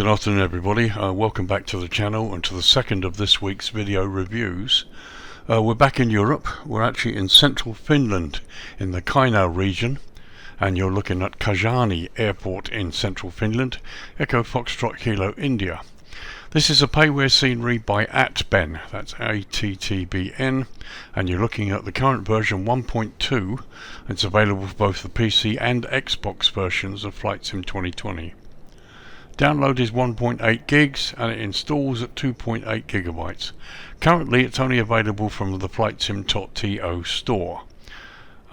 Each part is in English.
Good afternoon everybody, welcome back to the channel and to the second of this week's video reviews. We're back in Europe. We're actually in central Finland in the Kajaani region, and you're looking at Kajaani airport in central Finland, Echo Foxtrot Kilo India. This is a Payware scenery by Attben, that's Attben, and you're looking at the current version 1.2. It's available for both the PC and Xbox versions of Flightsim 2020. Download is 1.8 gigs and it installs at 2.8 gigabytes. Currently it's only available from the Flightsim.To store.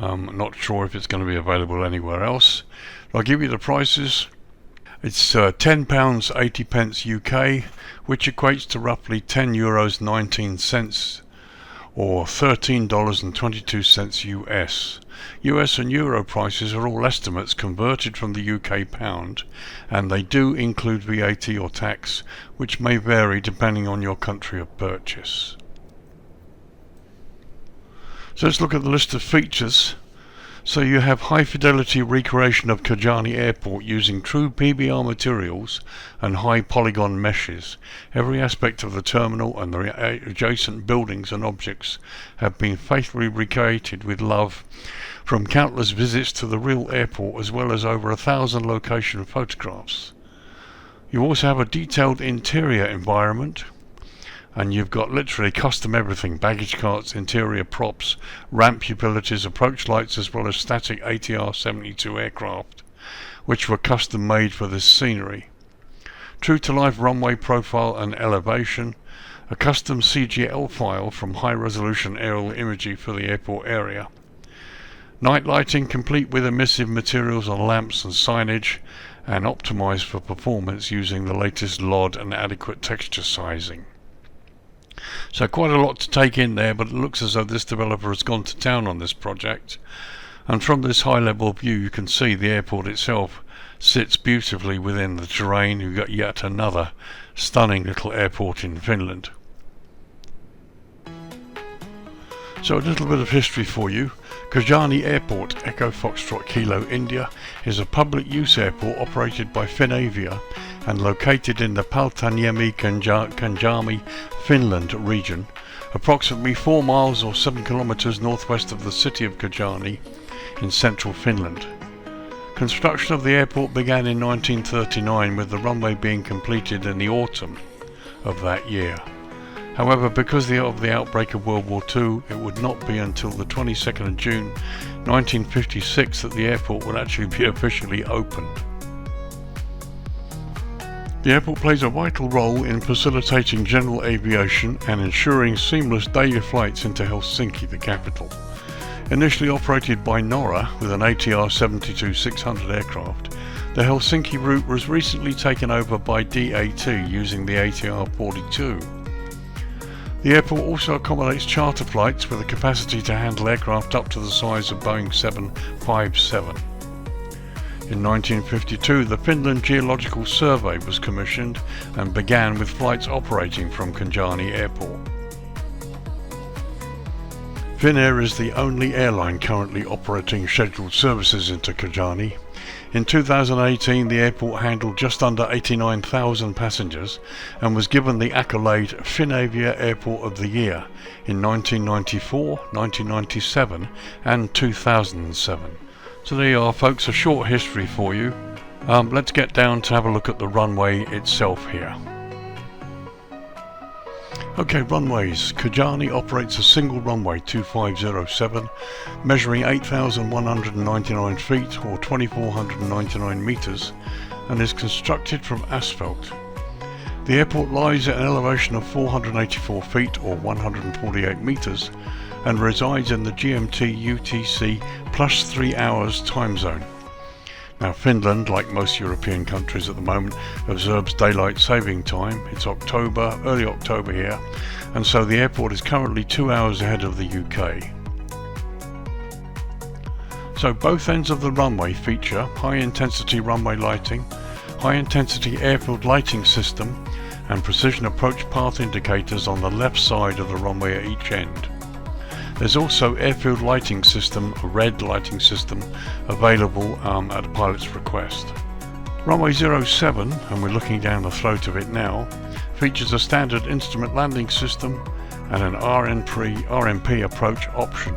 Not sure if it's going to be available anywhere else. I'll give you the prices. It's £10.80 UK, which equates to roughly €10.19 or $13.22 US. US and Euro prices are all estimates converted from the UK pound, and they do include VAT or tax, which may vary depending on your country of purchase. So let's look at the list of features. So you have high fidelity recreation of Kajaani airport using true PBR materials and high polygon meshes. Every aspect of the terminal and the adjacent buildings and objects have been faithfully recreated with love, from countless visits to the real airport, as well as over 1,000 location photographs. You also have a detailed interior environment, and you've got literally custom everything: baggage carts, interior props, ramp utilities, approach lights, as well as static ATR-72 aircraft, which were custom made for this scenery. True to life runway profile and elevation, a custom CGL file from high resolution aerial imagery for the airport area. Night lighting complete with emissive materials on lamps and signage, and optimized for performance using the latest LOD and adequate texture sizing. So quite a lot to take in there, but it looks as though this developer has gone to town on this project. And from this high level view you can see the airport itself sits beautifully within the terrain. You've got yet another stunning little airport in Finland. So a little bit of history for you. Kajaani Airport, Echo Foxtrot Kilo India, is a public use airport operated by Finavia and located in the Kajaani, Finland region, approximately 4 miles or 7 kilometers northwest of the city of Kajaani in central Finland. Construction of the airport began in 1939, with the runway being completed in the autumn of that year. However, because of the outbreak of World War II, it would not be until the 22nd of June 1956 that the airport would actually be officially opened. The airport plays a vital role in facilitating general aviation and ensuring seamless daily flights into Helsinki, the capital. Initially operated by Norra with an ATR-72-600 aircraft, the Helsinki route was recently taken over by DAT using the ATR-42. The airport also accommodates charter flights with a capacity to handle aircraft up to the size of Boeing 757. In 1952, the Finland Geological Survey was commissioned and began with flights operating from Kajaani Airport. Finnair is the only airline currently operating scheduled services into Kajaani. In 2018, the airport handled just under 89,000 passengers and was given the accolade Finavia Airport of the Year in 1994, 1997 and 2007. So there you are folks, a short history for you. Let's get down to have a look at the runway itself here. Okay, runways. Kajaani operates a single runway 2507, measuring 8,199 feet or 2,499 meters, and is constructed from asphalt. The airport lies at an elevation of 484 feet or 148 meters and resides in the GMT UTC +3 hours time zone. Now Finland, like most European countries at the moment, observes daylight saving time. It's October, early October here, and so the airport is currently 2 hours ahead of the UK. So both ends of the runway feature high intensity runway lighting, high intensity airfield lighting system, and precision approach path indicators on the left side of the runway at each end. There's also airfield lighting system, a red lighting system, available at the pilot's request. Runway 07, and we're looking down the throat of it now, features a standard instrument landing system and an RMP approach option.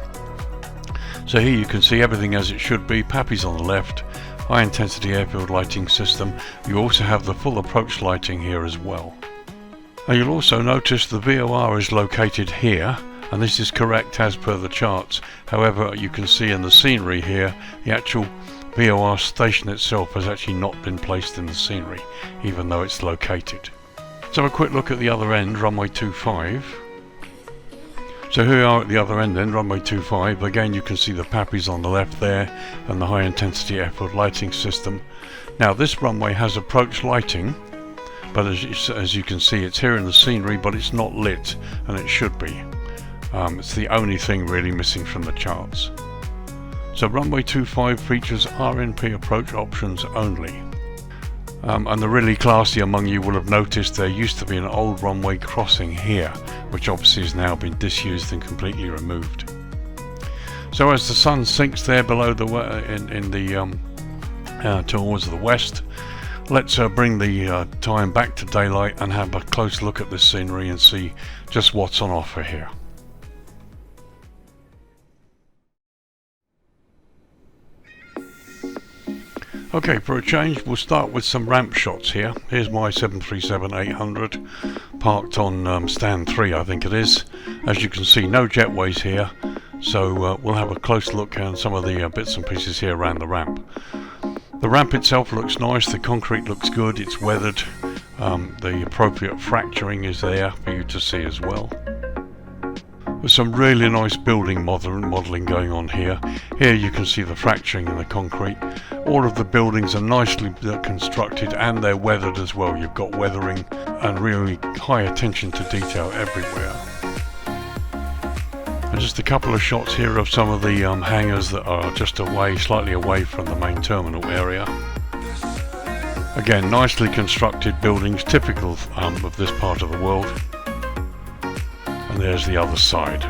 So here you can see everything as it should be. PAPI's on the left, high intensity airfield lighting system. You also have the full approach lighting here as well. Now you'll also notice the VOR is located here, and this is correct as per the charts. However, you can see in the scenery here, the actual VOR station itself has actually not been placed in the scenery, even though it's located. Let's have a quick look at the other end, runway 25. So here we are at the other end then, runway 25. Again, you can see the PAPI's on the left there and the high intensity airfield lighting system. Now this runway has approach lighting, but as you can see, it's here in the scenery, but it's not lit, and it should be. It's the only thing really missing from the charts. So runway 25 features RNP approach options only. And the really classy among you will have noticed there used to be an old runway crossing here, which obviously has now been disused and completely removed. So as the sun sinks there below the towards the west, let's bring the time back to daylight and have a close look at this scenery and see just what's on offer here. Okay, for a change we'll start with some ramp shots here. Here's my 737-800 parked on stand 3, I think it is. As you can see, no jetways here, so we'll have a close look at some of the bits and pieces here around the ramp. The ramp itself looks nice, the concrete looks good, it's weathered, the appropriate fracturing is there for you to see as well. There's some really nice building modelling going on here. Here you can see the fracturing in the concrete. All of the buildings are nicely constructed and they're weathered as well. You've got weathering and really high attention to detail everywhere. And just a couple of shots here of some of the hangars that are just slightly away from the main terminal area. Again, nicely constructed buildings, typical of this part of the world. And there's the other side.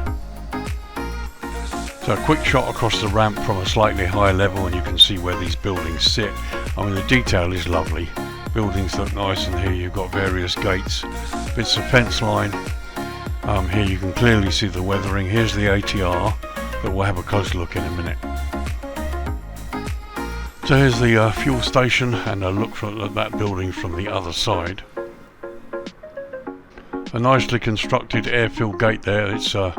So a quick shot across the ramp from a slightly higher level, and you can see where these buildings sit. I mean, the detail is lovely. Buildings look nice, and here you've got various gates, bits of fence line. Here you can clearly see the weathering. Here's the ATR that we'll have a close look in a minute. So here's the fuel station, and a look at that building from the other side. A nicely constructed airfield gate there. It's I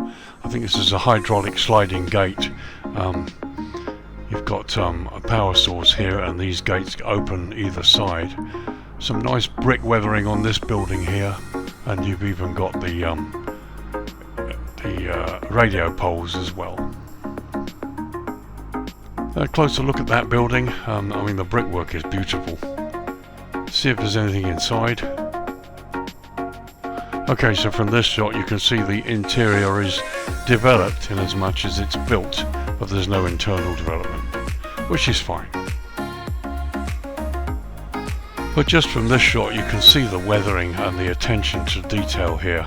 think this is a hydraulic sliding gate. You've got a power source here, and these gates open either side. Some nice brick weathering on this building here, and you've even got the radio poles as well. A closer look at that building. I mean, the brickwork is beautiful. See if there's anything inside. Okay, so from this shot you can see the interior is developed in as much as it's built, but there's no internal development, which is fine. But just from this shot you can see the weathering and the attention to detail here.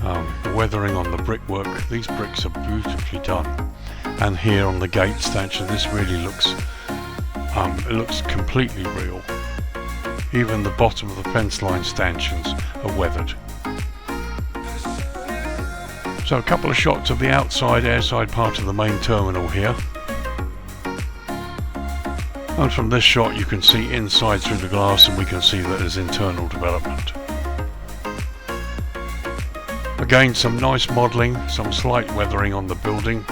The weathering on the brickwork, these bricks are beautifully done. And here on the gate stanchion, this really looks, it looks completely real. Even the bottom of the fence line stanchions are weathered. So a couple of shots of the outside airside part of the main terminal here. And from this shot you can see inside through the glass, and we can see that there's internal development. Again, some nice modelling, some slight weathering on the building.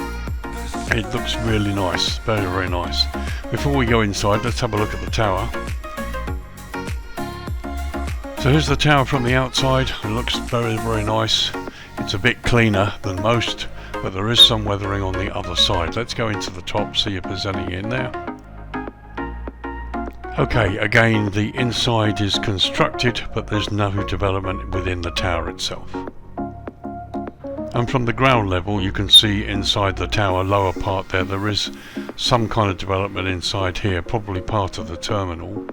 It looks really nice, very, very nice. Before we go inside, let's have a look at the tower. So here's the tower from the outside. It looks very, very nice. It's a bit cleaner than most, but there is some weathering on the other side. Let's go into the top, see if there's any in there. Okay, again, the inside is constructed, but there's no development within the tower itself. And from the ground level you can see inside the tower, lower part there is some kind of development inside here, probably part of the terminal.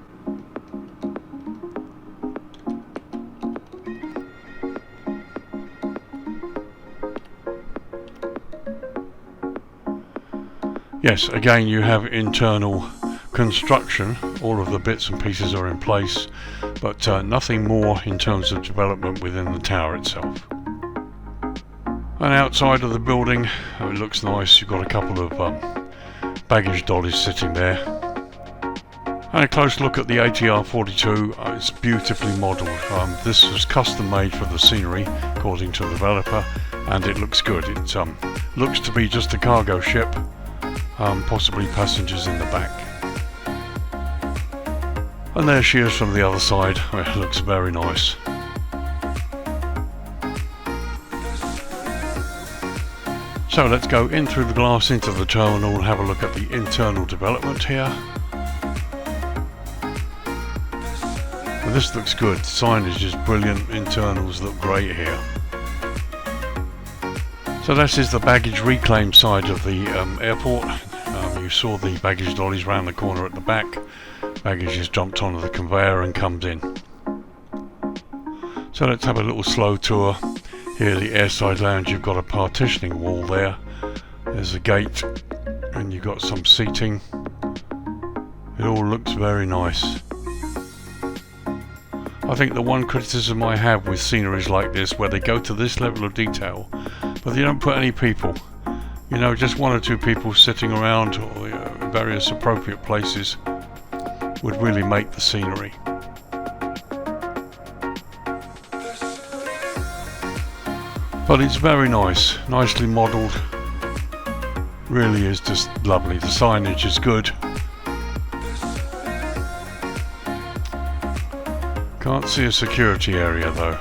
Yes, again you have internal construction. All of the bits and pieces are in place, but nothing more in terms of development within the tower itself. And outside of the building, it looks nice. You've got a couple of baggage dollies sitting there. And a close look at the ATR-42. It's beautifully modelled. This was custom made for the scenery, according to the developer, and it looks good. It looks to be just a cargo ship, possibly passengers in the back. And there she is from the other side. It looks very nice. So let's go in through the glass into the terminal and have a look at the internal development here. Well, this looks good. Signage is brilliant. Internals look great here. So this is the baggage reclaim side of the airport. You saw the baggage dollies round the corner at the back. Baggage is jumped onto the conveyor and comes in. So let's have a little slow tour. Here, the airside lounge, you've got a partitioning wall there. There's a gate, and you've got some seating. It all looks very nice. I think the one criticism I have with sceneries like this, where they go to this level of detail, but they don't put any people. You know, just one or two people sitting around or various appropriate places would really make the scenery. But it's very nice, nicely modelled. Really is just lovely. The signage is good. Can't see a security area though.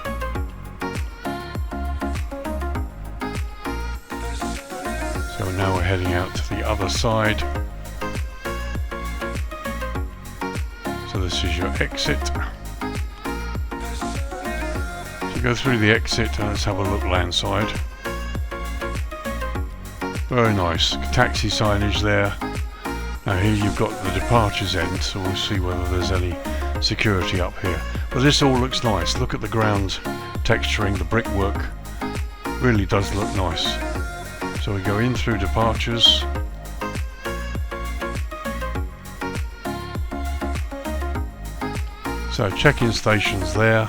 So now we're heading out to the other side. So this is your exit. Go through the exit and let's have a look landside. Very nice. Taxi signage there. Now here you've got the departures end, so we'll see whether there's any security up here. But this all looks nice. Look at the ground texturing, the brickwork. Really does look nice. So we go in through departures. So check-in stations there.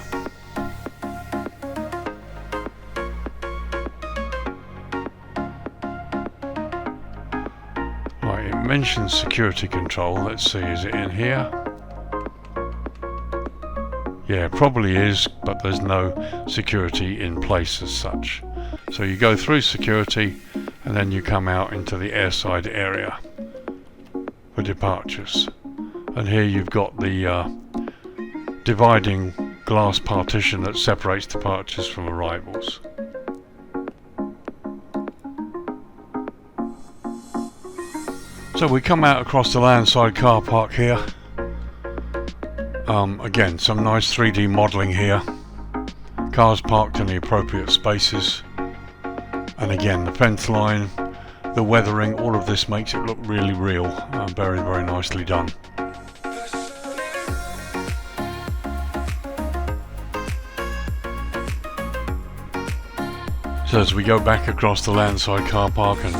Mentions security control. Let's see, is it in here? Yeah, probably is, but there's no security in place as such. So you go through security and then you come out into the airside area for departures. And here you've got the dividing glass partition that separates departures from arrivals. So we come out across the landside car park here. Again, some nice 3D modelling here. Cars parked in the appropriate spaces. And again, the fence line, the weathering, all of this makes it look really real. Very, very nicely done. So as we go back across the landside car park, and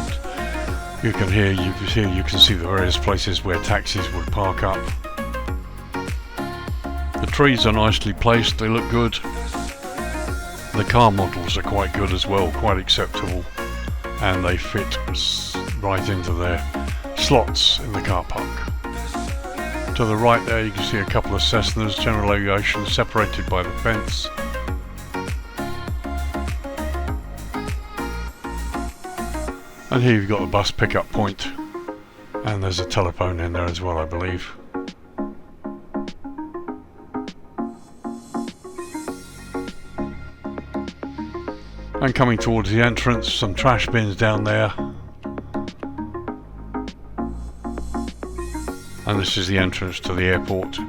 you can see the various places where taxis would park up. The trees are nicely placed, they look good. The car models are quite good as well, quite acceptable, and they fit right into their slots in the car park. To the right there you can see a couple of Cessnas, general aviation, separated by the fence. And here you've got a bus pickup point, and there's a telephone in there as well, I believe. And coming towards the entrance, some trash bins down there. And this is the entrance to the airport.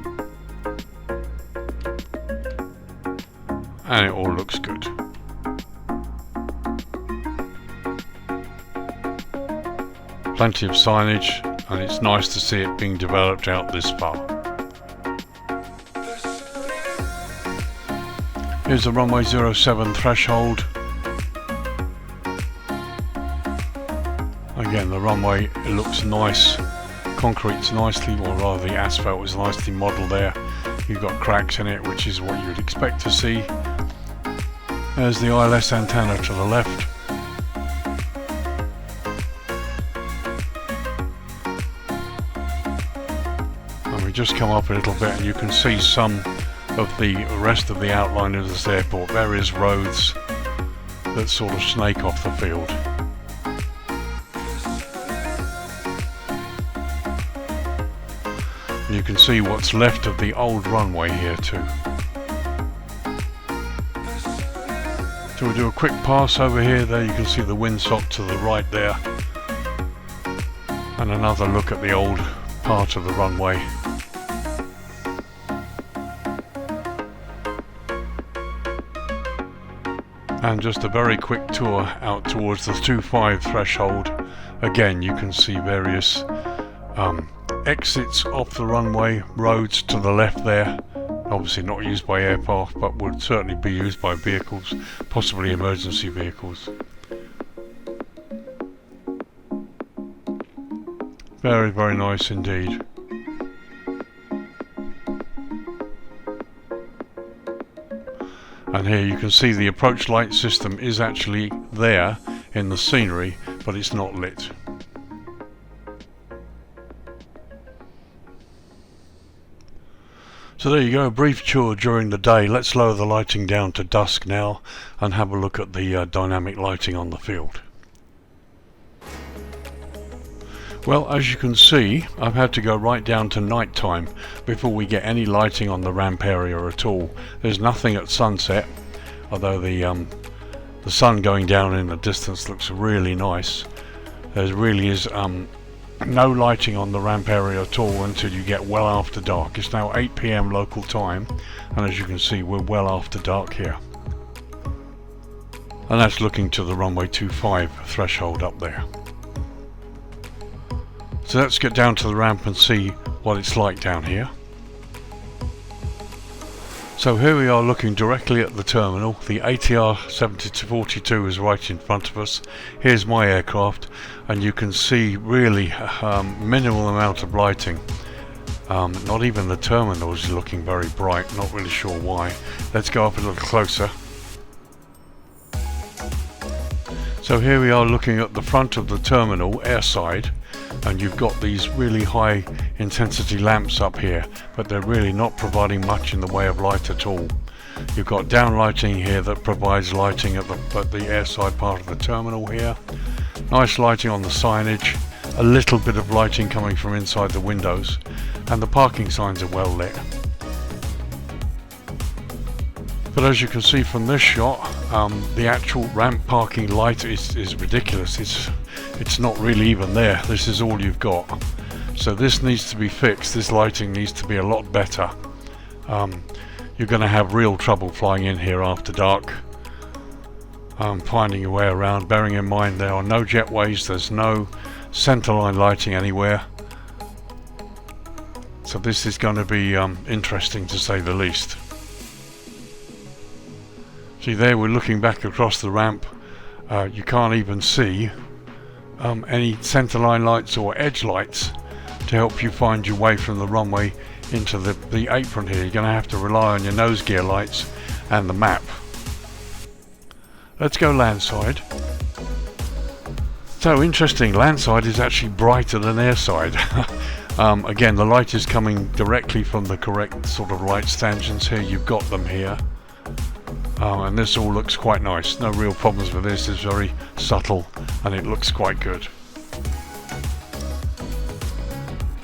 And it all looks good. Plenty of signage, and it's nice to see it being developed out this far. Here's the runway 07 threshold. Again, the runway, it looks nice, concrete's nicely, or rather the asphalt is nicely modelled there. You've got cracks in it, which is what you would expect to see. There's the ILS antenna to the left. And we just come up a little bit and you can see some of the rest of the outline of this airport. There is roads that sort of snake off the field. You can see what's left of the old runway here too. So we'll do a quick pass over here. There you can see the windsock to the right there. And another look at the old part of the runway. And just a very quick tour out towards the 2.5 threshold. Again, you can see various exits off the runway, roads to the left there. Obviously not used by aircraft, but would certainly be used by vehicles, possibly emergency vehicles. Very, very nice indeed. And here you can see the approach light system is actually there in the scenery, but it's not lit. So there you go, a brief tour during the day. Let's lower the lighting down to dusk now and have a look at the dynamic lighting on the field. Well, as you can see, I've had to go right down to night time before we get any lighting on the ramp area at all. There's nothing at sunset, although the sun going down in the distance looks really nice. There really is no lighting on the ramp area at all until you get well after dark. It's now 8 PM local time, and as you can see, we're well after dark here. And that's looking to the runway 25 threshold up there. So let's get down to the ramp and see what it's like down here. So here we are looking directly at the terminal. The ATR-72 is right in front of us. Here's my aircraft, and you can see really minimal amount of lighting. Not even the terminal is looking very bright, not really sure why. Let's go up a little closer. So here we are looking at the front of the terminal airside, and you've got these really high intensity lamps up here, but they're really not providing much in the way of light at all. You've got down lighting here that provides lighting at the airside part of the terminal here. Nice lighting on the signage, a little bit of lighting coming from inside the windows, and the parking signs are well lit. But as you can see from this shot, the actual ramp parking light is ridiculous. It's not really even there. This is all you've got. So this needs to be fixed. This lighting needs to be a lot better. You're going to have real trouble flying in here after dark, finding your way around, bearing in mind there are no jetways, there's no centerline lighting anywhere. So this is going to be interesting to say the least. See there, we're looking back across the ramp. You can't even see any centerline lights or edge lights to help you find your way from the runway into the apron here. You're going to have to rely on your nose gear lights and the map. Let's go landside. So interesting, landside is actually brighter than airside. Again, the light is coming directly from the correct sort of light stanchions here. You've got them here. And this all looks quite nice. No real problems with this. It's very subtle and it looks quite good.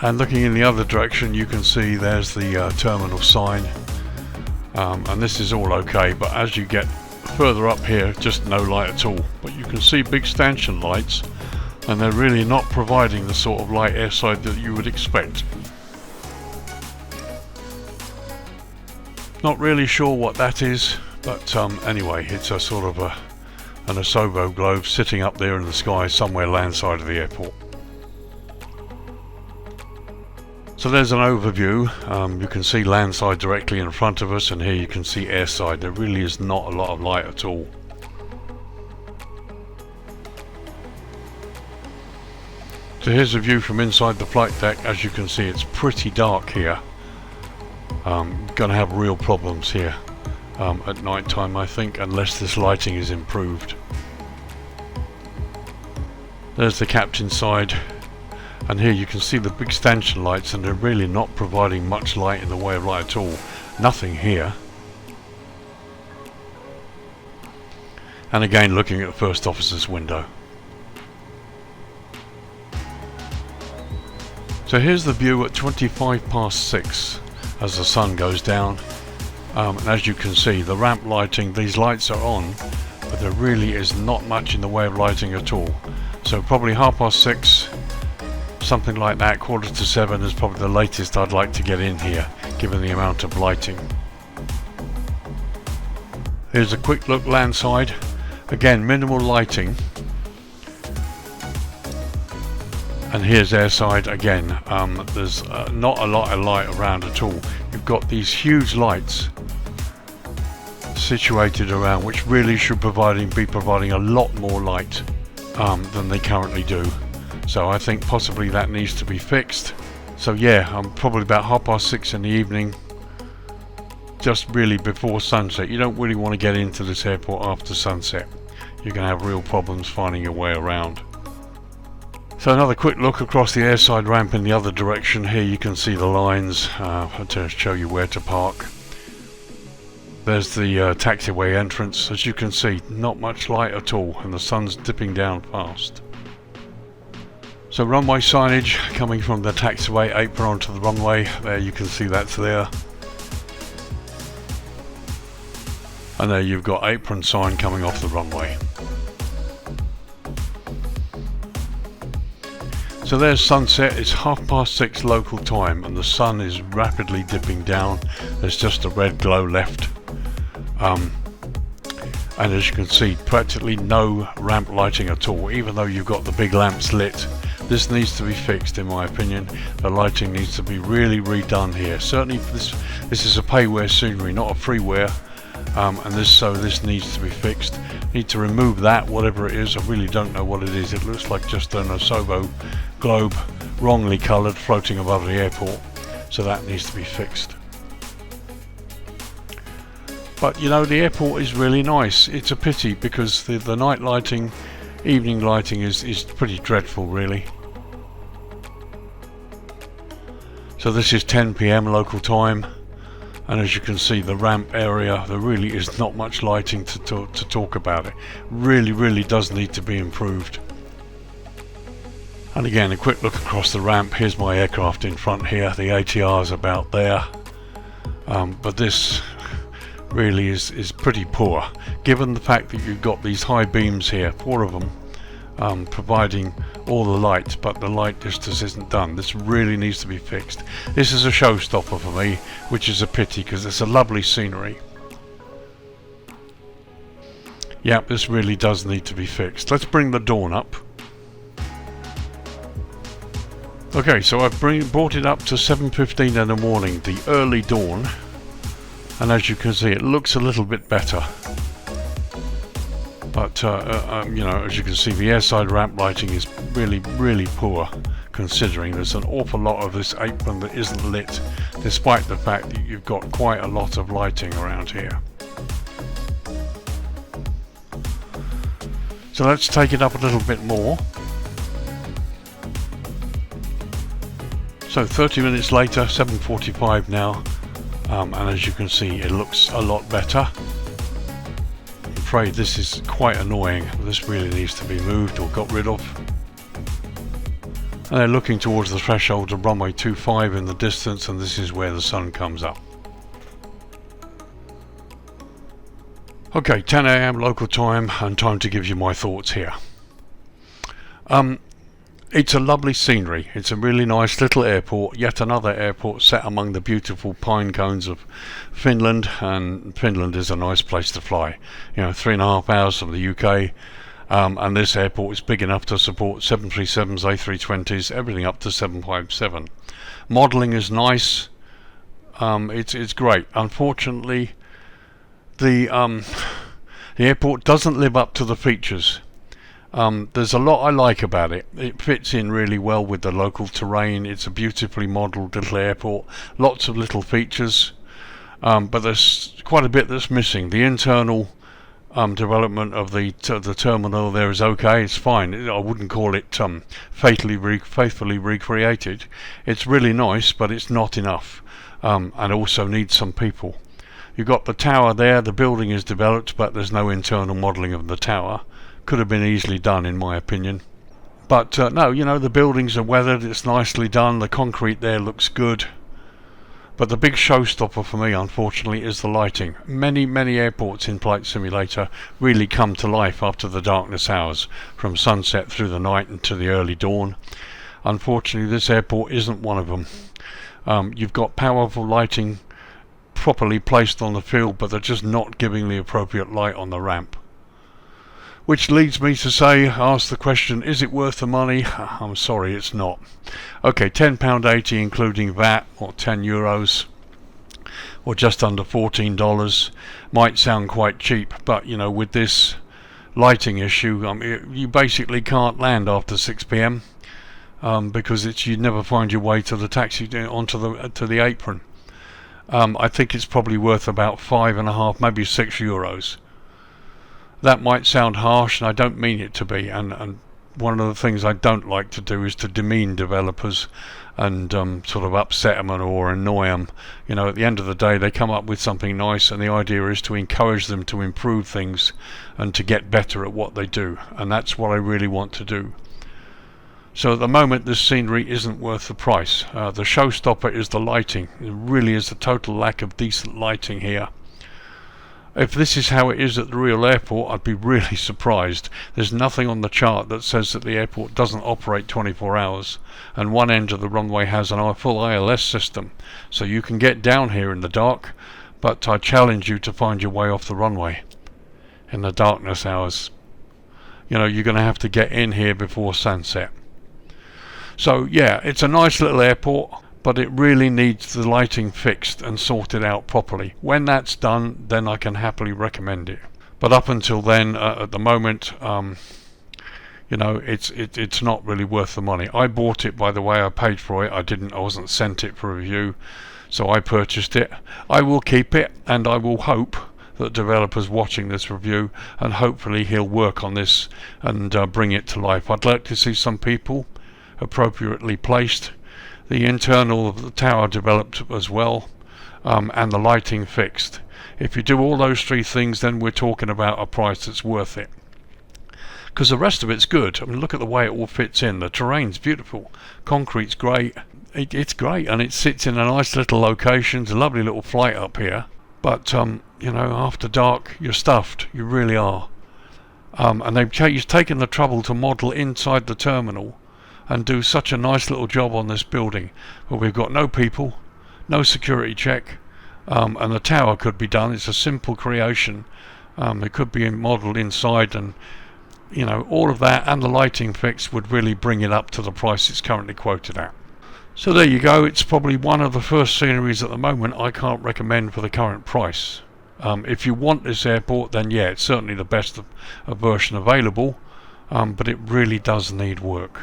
And looking in the other direction, you can see there's the terminal sign, and this is all okay, but as you get further up here, just no light at all. But you can see big stanchion lights, and they're really not providing the sort of light airside that you would expect. Not really sure what that is, but anyway, it's a sort of an Asobo globe sitting up there in the sky somewhere landside of the airport. So there's an overview. You can see landside directly in front of us, and here you can see airside. There really is not a lot of light at all. So here's a view from inside the flight deck. As you can see, it's pretty dark here. Gonna have real problems here at night time, I think, unless this lighting is improved. There's the captain's side, and here you can see the big stanchion lights, and they're really not providing much light in the way of light at all. Nothing here. And again, looking at the first officer's window. So here's the view at 6:25 as the sun goes down. And as you can see, the ramp lighting, these lights are on, but there really is not much in the way of lighting at all. So probably 6:30, something like that, 6:45 is probably the latest I'd like to get in here, given the amount of lighting. Here's a quick look landside. Again, minimal lighting. And here's airside again. There's not a lot of light around at all. You've got these huge lights situated around, which really should be providing a lot more light than they currently do. So I think possibly that needs to be fixed. So yeah, I'm probably about 6:30 in the evening, just really before sunset. You don't really want to get into this airport after sunset. You're going to have real problems finding your way around. So another quick look across the airside ramp in the other direction. Here you can see the lines to show you where to park. There's the taxiway entrance. As you can see, not much light at all, and the sun's dipping down fast. So runway signage coming from the taxiway apron onto the runway. There you can see that's there. And there you've got apron sign coming off the runway. So there's sunset. It's 6:30 local time, and the sun is rapidly dipping down. There's just a red glow left. And as you can see, practically no ramp lighting at all, even though you've got the big lamps lit. This needs to be fixed, in my opinion. The lighting needs to be really redone here. Certainly this is a Payware scenery, not a freeware. And this needs to be fixed. Need to remove that, whatever it is. I really don't know what it is. It looks like just an Asobo globe, wrongly coloured, floating above the airport. So that needs to be fixed. But you know, the airport is really nice. It's a pity because the night lighting, evening lighting is pretty dreadful, really. So this is 10 PM local time. And as you can see, the ramp area, there really is not much lighting to talk about. It really does need to be improved. And again, a quick look across the ramp. Here's my aircraft in front here. The ATR is about there. But this really is pretty poor, given the fact that you've got these high beams here, 4 of them, providing all the light, but the light just isn't done. This really needs to be fixed. This is a showstopper for me, which is a pity because it's a lovely scenery. Yep, this really does need to be fixed. Let's bring the dawn up. Okay, so I've brought it up to 7:15 in the morning, the early dawn, and as you can see, it looks a little bit better. But you know, as you can see, the airside ramp lighting is really poor, considering there's an awful lot of this apron that isn't lit, despite the fact that you've got quite a lot of lighting around here. So let's take it up a little bit more. So 30 minutes later, 7:45 now, and as you can see, it looks a lot better. I'm afraid this is quite annoying. This really needs to be moved or got rid of. And they're looking towards the threshold of runway 25 in the distance, and this is where the sun comes up. Okay, 10 AM local time, and time to give you my thoughts here. It's a lovely scenery. It's a really nice little airport, yet another airport set among the beautiful pine cones of Finland, and Finland is a nice place to fly. You know, 3.5 hours from the UK, and this airport is big enough to support 737s, A320s, everything up to 757. Modelling is nice. It's great. Unfortunately, the airport doesn't live up to the features. There's a lot I like about it. It fits in really well with the local terrain. It's a beautifully modelled little airport, lots of little features, but there's quite a bit that's missing. The internal development of the terminal there is okay. It's fine. I wouldn't call it faithfully recreated. It's really nice, but it's not enough, and also needs some people. You've got the tower there. The building is developed, but there's no internal modelling of the tower. Could have been easily done, in my opinion. But no, you know, the buildings are weathered. It's nicely done. The concrete there looks good. But the big showstopper for me, unfortunately, is the lighting. Many airports in Flight Simulator really come to life after the darkness hours, from sunset through the night into the early dawn. Unfortunately, this airport isn't one of them. You've got powerful lighting properly placed on the field, but they're just not giving the appropriate light on the ramp. Which leads me to ask the question, is it worth the money? I'm sorry, it's not. Okay, £10.80 including VAT, or €10, or just under $14, might sound quite cheap, but you know, with this lighting issue, you basically can't land after 6 p.m. Because you never find your way to the taxi onto the apron. I think it's probably worth about €5.50, maybe €6. That might sound harsh, and I don't mean it to be, and one of the things I don't like to do is to demean developers and sort of upset them or annoy them. You know, at the end of the day, they come up with something nice, and the idea is to encourage them to improve things and to get better at what they do, and that's what I really want to do. So at the moment, this scenery isn't worth the price. The showstopper is the lighting. There really is a total lack of decent lighting here. If this is how it is at the real airport, I'd be really surprised. There's nothing on the chart that says that the airport doesn't operate 24 hours, and one end of the runway has a full ILS system, so you can get down here in the dark, but I challenge you to find your way off the runway in the darkness hours. You know, you're going to have to get in here before sunset. So yeah, it's a nice little airport, but it really needs the lighting fixed and sorted out properly. When that's done, then I can happily recommend it. But up until then, at the moment, you know, it's not really worth the money. I bought it, by the way. I paid for it. I wasn't sent it for review, so I purchased it. I will keep it, and I will hope that developers watching this review, and hopefully he'll work on this and bring it to life. I'd like to see some people appropriately placed, the internal of the tower developed as well, and the lighting fixed. If you do all those three things, then we're talking about a price that's worth it. Because the rest of it's good. I mean, look at the way it all fits in. The terrain's beautiful. Concrete's great. It's great, and it sits in a nice little location. It's a lovely little flight up here. But, you know, after dark, you're stuffed. You really are. And they've taken the trouble to model inside the terminal and do such a nice little job on this building, where we've got no people, no security check, and the tower could be done. It's a simple creation. It could be modelled inside, and you know, all of that and the lighting fix would really bring it up to the price it's currently quoted at. So there you go. It's probably one of the first sceneries at the moment I can't recommend for the current price. If you want this airport, then yeah, it's certainly the best version available, but it really does need work,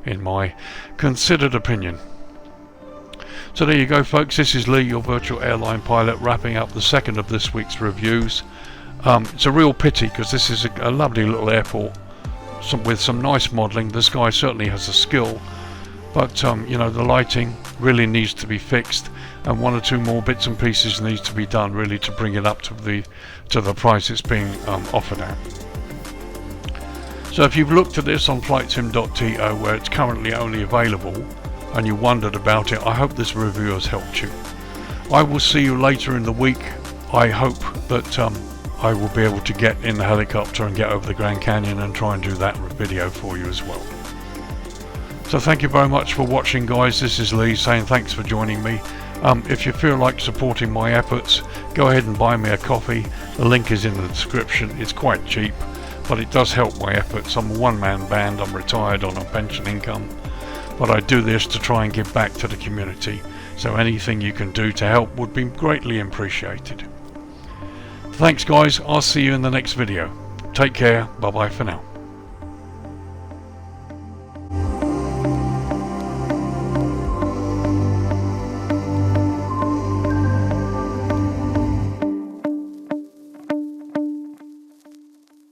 in my considered opinion. So there you go, folks. This is Lee, your virtual airline pilot, wrapping up the second of this week's reviews. It's a real pity, because this is a lovely little airport with some nice modelling. This guy certainly has a skill, but you know, the lighting really needs to be fixed, and one or two more bits and pieces needs to be done really to bring it up to the price it's being offered at. So if you've looked at this on Flightsim.To, where it's currently only available, and you wondered about it, I hope this review has helped you. I will see you later in the week. I hope that I will be able to get in the helicopter and get over the Grand Canyon and try and do that video for you as well. So thank you very much for watching, guys. This is Lee saying thanks for joining me. If you feel like supporting my efforts, go ahead and buy me a coffee. The link is in the description. It's quite cheap, but it does help my efforts. I'm a one-man band. I'm retired on a pension income, but I do this to try and give back to the community. So anything you can do to help would be greatly appreciated. Thanks, guys. I'll see you in the next video. Take care. Bye bye for now.